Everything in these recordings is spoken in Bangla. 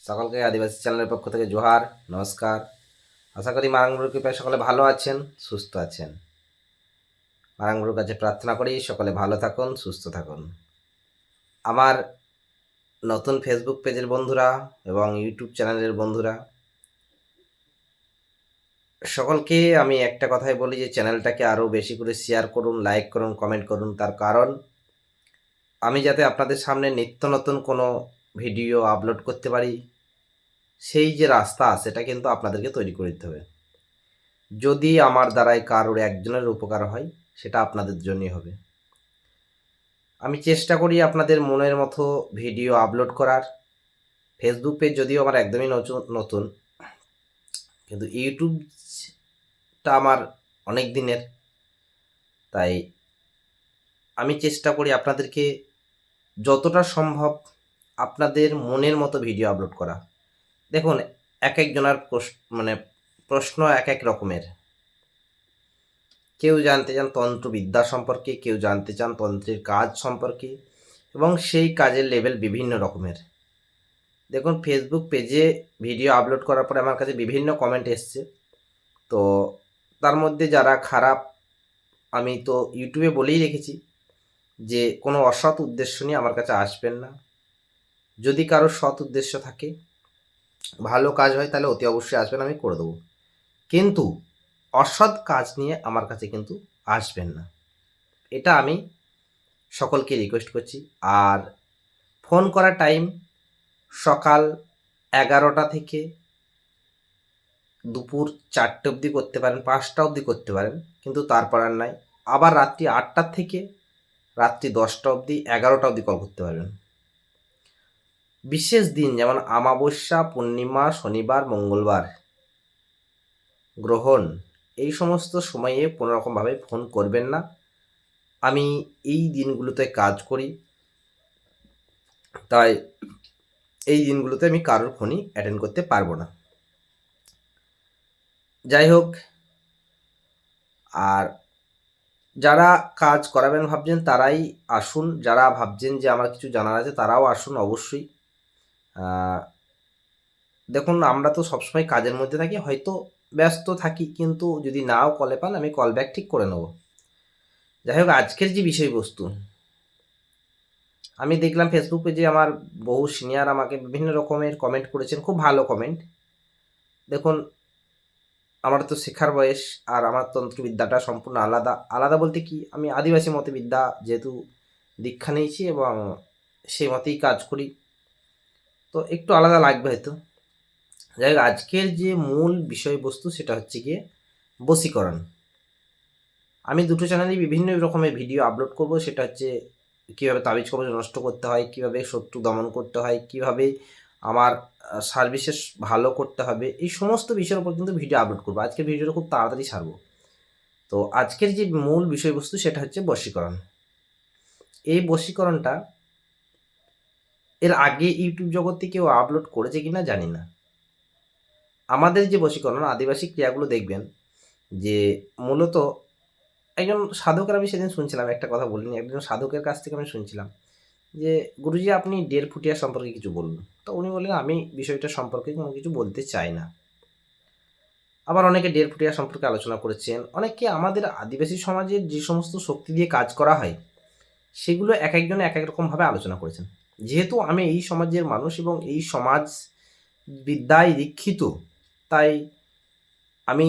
সকলকে আদিবাসী চ্যানেলের পক্ষ থেকে জোহার, নমস্কার। আশা করি মারাঙ্গুরুর কৃপায় সকলে ভালো আছেন, সুস্থ আছেন। মারাঙ্গুরুর কাছে প্রার্থনা করি সকলে ভালো থাকুন, সুস্থ থাকুন। আমার নতুন ফেসবুক পেজের বন্ধুরা এবং ইউটিউব চ্যানেলের বন্ধুরা সকলকে আমি একটা কথাই বলি যে চ্যানেলটাকে আরও বেশি করে শেয়ার করুন, লাইক করুন, কমেন্ট করুন। তার কারণ আমি যাতে আপনাদের সামনে নিত্য নতুন কোনো ভিডিও আপলোড করতে পারি, সেই যে রাস্তা সেটা কিন্তু আপনাদেরকে তৈরি করে দিতে হবে। যদি আমার দ্বারাই কারোর একজনের উপকার হয়, সেটা আপনাদের জন্যই হবে। আমি চেষ্টা করি আপনাদের মনের মতো ভিডিও আপলোড করার। ফেসবুক পেজ যদিও আমার একদমই নতুন, কিন্তু ইউটিউবটা আমার অনেক দিনের। তাই আমি চেষ্টা করি আপনাদেরকে যতটা সম্ভব আপনাদের মনের মতো ভিডিও আপলোড করা। দেখুন, এক একজনের প্রশ্ন এক এক রকমের। কেউ জানতে চান তন্ত্রবিদ্যা সম্পর্কে, কেউ জানতে চান তন্ত্রের কাজ সম্পর্কে, এবং সেই কাজের লেভেল বিভিন্ন রকমের। দেখুন, ফেসবুক পেজে ভিডিও আপলোড করার পরে আমার কাছে বিভিন্ন কমেন্ট এসছে। তো তার মধ্যে যারা খারাপ, আমি তো ইউটিউবে বলেই রেখেছি যে কোনো অসৎ উদ্দেশ্য নিয়ে আমার কাছে আসবেন না। যদি কারো সৎ উদ্দেশ্য থাকে, ভালো কাজ হয়, তাহলে অতি অবশ্যই আসবেন, আমি করে দেবো। কিন্তু অসৎ কাজ নিয়ে আমার কাছে কিন্তু আসবেন না, এটা আমি সকলকে রিকোয়েস্ট করছি। আর ফোন করার টাইম সকাল 11টা থেকে দুপুর 4টে অবধি করতে পারেন, 5টা অবধি করতে পারেন, কিন্তু তারপর আর নাই। আবার রাত্রি 8টা থেকে রাত্রি 10টা অবধি, 11টা অবধি কল করতে পারবেন। বিশেষ দিন যেমন আমাবস্যা, পূর্ণিমা, শনিবার, মঙ্গলবার, গ্রহণ, এই সমস্ত সময়ে কোনোরকমভাবে ফোন করবেন না। আমি এই দিনগুলোতে কাজ করি, তাই এই দিনগুলোতে আমি কারোর ফোনই অ্যাটেন্ড করতে পারবো না। যাই হোক, আর যারা কাজ করাবেন ভাবছেন তারাই আসুন, যারা ভাবছেন যে আমার কিছু জানার আছে তারাও আসুন অবশ্যই। দেখুন, আমরা তো সবসময় কাজের মধ্যে থাকি, হয়তো ব্যস্ত থাকি, কিন্তু যদি নাও কলে পান আমি কল ব্যাক ঠিক করে নেব। যাই হোক, আজকের যে বিষয়বস্তু, আমি দেখলাম ফেসবুক পেজে আমার বহু সিনিয়র আমাকে বিভিন্ন রকমের কমেন্ট করেছেন, খুব ভালো কমেন্ট। দেখুন, আমার তো শেখার বয়স আর আমার তন্ত্রবিদ্যাটা সম্পূর্ণ আলাদা। আলাদা বলতে কি, আমি আদিবাসী মতে বিদ্যা যেহেতু দীক্ষা নিয়েছি এবং সেই মতেই কাজ করি, তো একটু আলাদা লাগবে হয়তো। যাই হোক, আজকের যে মূল বিষয়বস্তু সেটা হচ্ছে গিয়ে বশীকরণ। আমি দুটো চ্যানেলেই বিভিন্ন রকমের ভিডিও আপলোড করব। সেটা হচ্ছে কীভাবে তাবিজ কবজ নষ্ট করতে হয়, কীভাবে শত্রু দমন করতে হয়, কীভাবে আমার সার্ভিসেস ভালো করতে হবে, এই সমস্ত বিষয়ের উপর কিন্তু ভিডিও আপলোড করবো। আজকের ভিডিওটা খুব তাড়াতাড়ি ছাড়বো। তো আজকের যে মূল বিষয়বস্তু সেটা হচ্ছে বশীকরণ। এই বশীকরণটা এর আগে ইউটিউব জগতে কেউ আপলোড করেছে কিনা জানি না। আমাদের যে বশীকরণ আদিবাসী ক্রিয়াগুলো দেখবেন যে মূলত একজন সাধকের, আমি সেদিন শুনছিলাম, একটা কথা বলিনি, একজন সাধকের কাছ থেকে আমি শুনছিলাম যে গুরুজি আপনি 1.5 ফুটিয়া সম্পর্কে কিছু বলুন। তো উনি বললেন আমি বিষয়টা সম্পর্কে কোনো কিছু বলতে চাই না। আবার অনেকে 1.5 ফুটিয়া সম্পর্কে আলোচনা করেছেন। অনেকে আমাদের আদিবাসী সমাজের যে সমস্ত শক্তি দিয়ে কাজ করা হয় সেগুলো এক একজনে এক এক রকমভাবে আলোচনা করেছেন। যেহেতু আমি এই সমাজের মানুষ এবং এই সমাজ বিদ্যায় দীক্ষিত, তাই আমি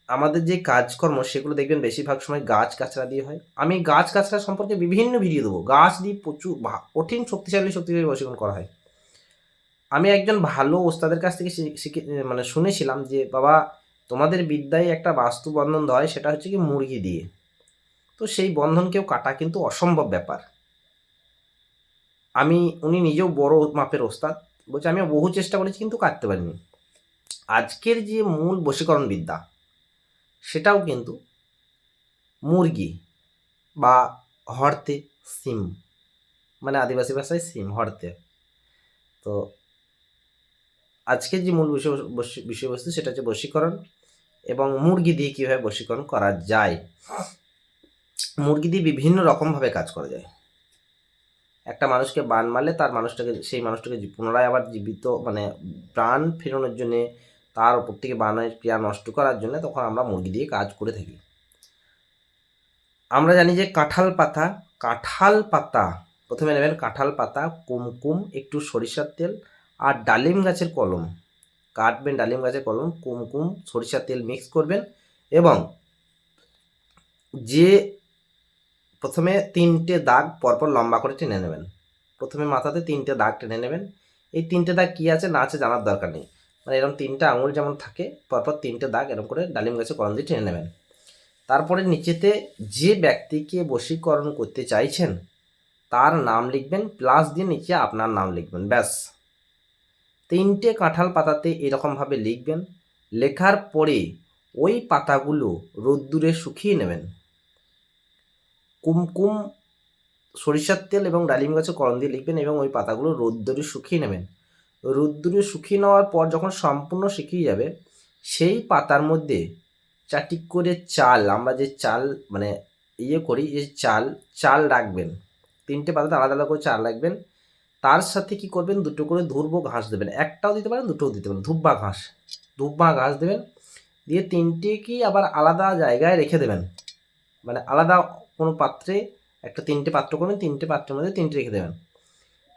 আমাদের যে কাজকর্ম সেগুলো দেখবেন বেশিরভাগ সময় গাছ-গাছড়া দিয়ে হয়। আমি গাছ-গাছড়া সম্পর্কে বিভিন্ন ভিডিও দেবো। গাছ দিয়ে প্রচুর কঠিন শক্তিশালী বশীকরণ করা হয়। আমি একজন ভালো ওস্তাদের কাছ থেকে শিখে শুনেছিলাম যে, "বাবা, তোমাদের বিদ্যায় একটা বাস্তু বন্ধন দেওয়া হয়, সেটা হচ্ছে কি মুরগি দিয়ে। তো সেই বন্ধনকেও কাটা কিন্তু অসম্ভব ব্যাপার।" উনি নিজেও বড় মাপের ওস্তাদ। বলছে, "আমিও বহু চেষ্টা করেছি কিন্তু কাটতে পারিনি।" আজকের যে মূল বশীকরণ বিদ্যা, সেটাও কিন্তু মুরগি বা হর্তে, সিম, মানে আদিবাসী ভাষায় সিম, হর্তে। তো আজকের যে মূল বিষয়বস্তু সেটা হচ্ছে বশীকরণ এবং মুরগি দিয়ে কীভাবে বশীকরণ করা যায়। মুরগি দিয়ে বিভিন্ন রকমভাবে কাজ করা যায়। একটা মানুষকে বান মারলে সেই মানুষটাকে পুনরায় আবার জীবিত মানে প্রাণ ফেরানোর জন্যে, তার উপর থেকে বানের ক্রিয়া নষ্ট করার জন্য তখন আমরা মুরগি দিয়ে কাজ করে থাকি। আমরা জানি যে কাঁঠাল পাতা প্রথমে নেবেন, কাঁঠাল পাতা, কুমকুম, একটু সরিষার তেল আর ডালিম গাছের কলম কাটবেন, ডালিম গাছের কলম, কুমকুম, সরিষার তেল মিক্স করবেন এবং যে প্রথমে 3টে দাগ পরপর লম্বা করে টেনে নেবেন। প্রথমে মাথাতে 3টে দাগ টেনে নেবেন। এই 3টে দাগ কী আছে না আছে জানার দরকার নেই, মানে এরকম 3টে আঙুল যেমন থাকে পরপর 3টে দাগ এরকম করে ডালিম গাছের কলম দিয়ে টেনে নেবেন। তারপরে নিচেতে যে ব্যক্তিকে বশীকরণ করতে চাইছেন তার নাম লিখবেন, প্লাস দিয়ে নিচে আপনার নাম লিখবেন, ব্যাস। 3টে কাঁঠাল পাতাতে এরকমভাবে লিখবেন। লেখার পরে ওই পাতাগুলো রোদ্দুরে শুকিয়ে নেবেন। কুমকুম, সরিষার তেল এবং ডালিম গাছের কলম দিয়ে লিখবেন এবং ওই পাতাগুলো রোদ্দুরে শুকিয়ে নেবেন। রোদ্দুরে শুকিয়ে নেওয়ার পর যখন সম্পূর্ণ শুকিয়ে যাবে, সেই পাতার মধ্যে 4টি করে চাল, আমরা যে চাল মানে করি, যে চাল রাখবেন। 3টে পাতাতে আলাদা আলাদা করে চাল রাখবেন। তার সাথে কি করবেন, 2টো করে ধুর্ব ঘাস দেবেন। একটাও দিতে পারেন, 2টোও দিতে পারেন। ধুব্বা ঘাস দেবেন, দিয়ে 3টেকেই আবার আলাদা জায়গায় রেখে দেবেন, মানে আলাদা কোনো পাত্রে 3টে পাত্র করবেন, 3টে পাত্রের মধ্যে 3টে রেখে দেবেন।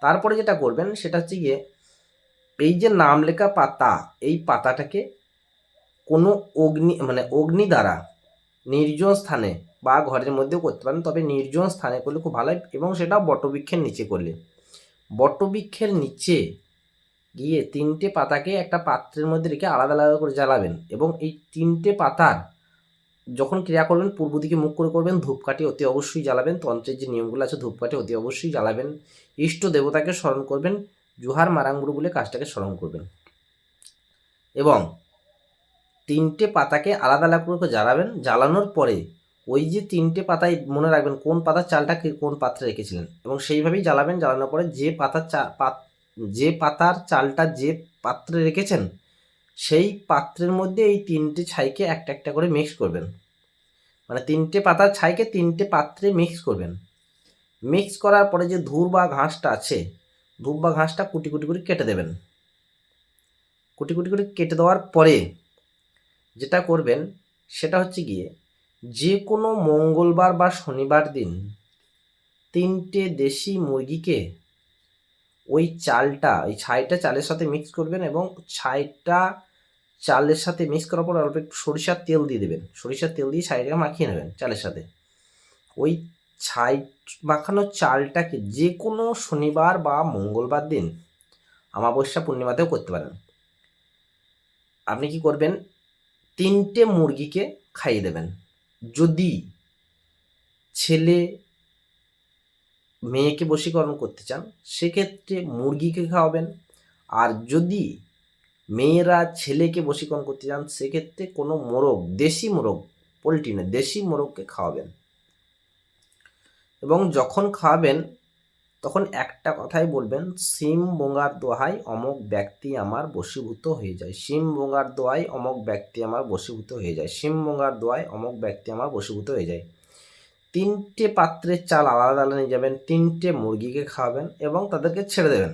তারপরে যেটা করবেন সেটা হচ্ছে গিয়ে এই যে নাম লেখা পাতা, এই পাতাটাকে কোনো অগ্নি দ্বারা নির্জন স্থানে বা ঘরের মধ্যেও করতে পারেন, তবে নির্জন স্থানে করলে খুব ভালো হয় এবং সেটা বটবৃক্ষের নিচে করলে। বটবৃক্ষের নিচে গিয়ে 3টে পাতাকে একটা পাত্রের মধ্যে রেখে আলাদা আলাদা করে জ্বালাবেন এবং এই 3টে পাতার যখন ক্রিয়া করবেন পূর্ব দিকে মুখ করে করবেন। ধূপকাঠি অতি অবশ্যই জ্বালাবেন, তন্ত্রের যে নিয়মগুলো আছে ধূপকাঠি অতি অবশ্যই জ্বালাবেন। ইষ্ট দেবতাকে স্মরণ করবেন, জুহার মারাঙ্গুরু বলে কাজটাকে স্মরণ করবেন এবং 3টে পাতাকে আলাদা আলাদা করে জ্বালাবেন। জ্বালানোর পরে ওই যে 3টে পাতায় মনে রাখবেন কোন পাতার চালটা কোন পাত্রে রেখেছিলেন এবং সেইভাবেই জ্বালাবেন। জ্বালানোর পরে যে পাতার চালটা যে পাত্রে রেখেছেন সেই পাত্রের মধ্যে এই 3টে ছাইকে একটা একটা করে মিক্স করবেন, মানে 3টে পাতার ছাইকে 3টে পাত্রে মিক্স করবেন। মিক্স করার পরে যে ধূপ বা ঘাসটা আছে, ধূপ বা ঘাসটা কুটি কুটি করে কেটে দেবেন। কুটি কুটি করে কেটে দেওয়ার পরে যেটা করবেন সেটা হচ্ছে গিয়ে যে কোনো মঙ্গলবার বা শনিবার দিন 3টে দেশি মুরগিকে ওই ছাইটা চালের সাথে মিক্স করবেন এবং ছাইটা চালের সাথে মিক্স করার পর অল্প একটু সরিষার তেল দিয়ে দেবেন। সরিষার তেল দিয়ে ছাইটাকে মাখিয়ে নেবেন চালের সাথে। ওই ছাই মাখানো চালটাকে যে কোনো শনিবার বা মঙ্গলবার দিন, অমাবস্যা পূর্ণিমাতেও করতে পারেন, আপনি কি করবেন 3টে মুরগিকে খাইয়ে দেবেন। যদি ছেলে মেয়েকে বশীকরণ করতে চান সেক্ষেত্রে মুরগিকে খাওয়াবেন, আর যদি মেয়েরা ছেলেকে বশীকরণ করতে চান সেক্ষেত্রে কোনো মোরগ, দেশি মোরগ, পোলট্রি নয়, দেশি মোরগকে খাওয়াবেন। এবং যখন খাওয়াবেন তখন একটা কথাই বলবেন, সিম বোঙার দোহাই অমুক ব্যক্তি আমার বশীভূত হয়ে যায়। সিম বোঙার দোহাই অমুক ব্যক্তি আমার বশীভূত হয়ে যায়। সিম বোঙার দোহাই অমুক ব্যক্তি আমার বশীভূত হয়ে যায়। 3টে পাত্রের চাল আলাদা আলাদা নিয়ে যাবেন, 3টে মুরগিকে খাওয়াবেন এবং তাদেরকে ছেড়ে দেবেন।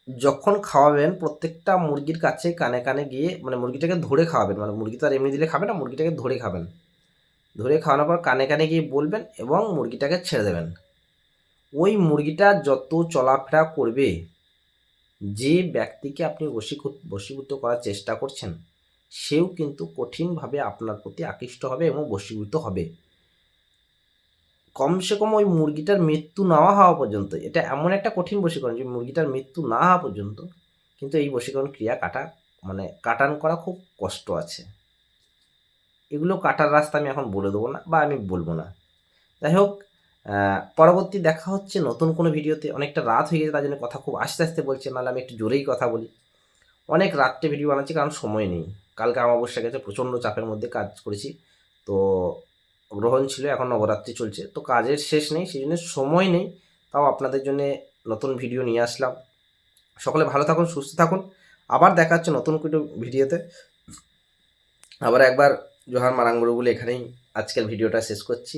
যখন খাওয়াবেন প্রত্যেকটা মুরগির কাছে কানে কানে গিয়ে, মানে মুরগিটাকে ধরে খাওয়াবেন, মানে মুরগি তো আর এমনি দিলে খাবে না, মুরগিটাকে ধরে খাবেন। ধরে খাওয়ানোর পর কানে কানে গিয়ে বলবেন এবং মুরগিটাকে ছেড়ে দেবেন। ওই মুরগিটা যত চলাফেরা করবে, যে ব্যক্তিকে আপনি বশীভূত করার চেষ্টা করছেন সেও কিন্তু কঠিনভাবে আপনার প্রতি আকৃষ্ট হবে এবং বশীভূত হবে। কমসে কম ওই মুরগিটার মৃত্যু না হওয়া পর্যন্ত, এটা এমন একটা কঠিন বশীকরণ যে মুরগিটার মৃত্যু না হওয়া পর্যন্ত কিন্তু এই বশীকরণ ক্রিয়া কাটান করা খুব কষ্ট আছে। এগুলো কাটার রাস্তা আমি এখন বলে দেবো না বা আমি বলবো না। যাই হোক, পরবর্তী দেখা হচ্ছে নতুন কোনো ভিডিওতে। অনেকটা রাত হয়ে গেছে তার জন্য কথা খুব আস্তে আস্তে বলছি, নাহলে আমি একটু জোরেই কথা বলি। অনেক রাত্রে ভিডিও বানাচ্ছি কারণ সময় নেই। কালকে অমাবস্যা গেছে, প্রচণ্ড চাপের মধ্যে কাজ করেছি, তো গ্রহণ ছিল, এখন নবরাত্রি চলছে, তো কাজের শেষ নেই, সেই জন্য সময় নেই। তাও আপনাদের জন্য নতুন ভিডিও নিয়ে আসলাম। সকলে ভালো থাকুন, সুস্থ থাকুন। আবার দেখা হচ্ছে নতুন কোনো ভিডিওতে। আবার একবার জোহার মারাঙ্গুরু বলে এখানেই আজকের ভিডিওটা শেষ করছি।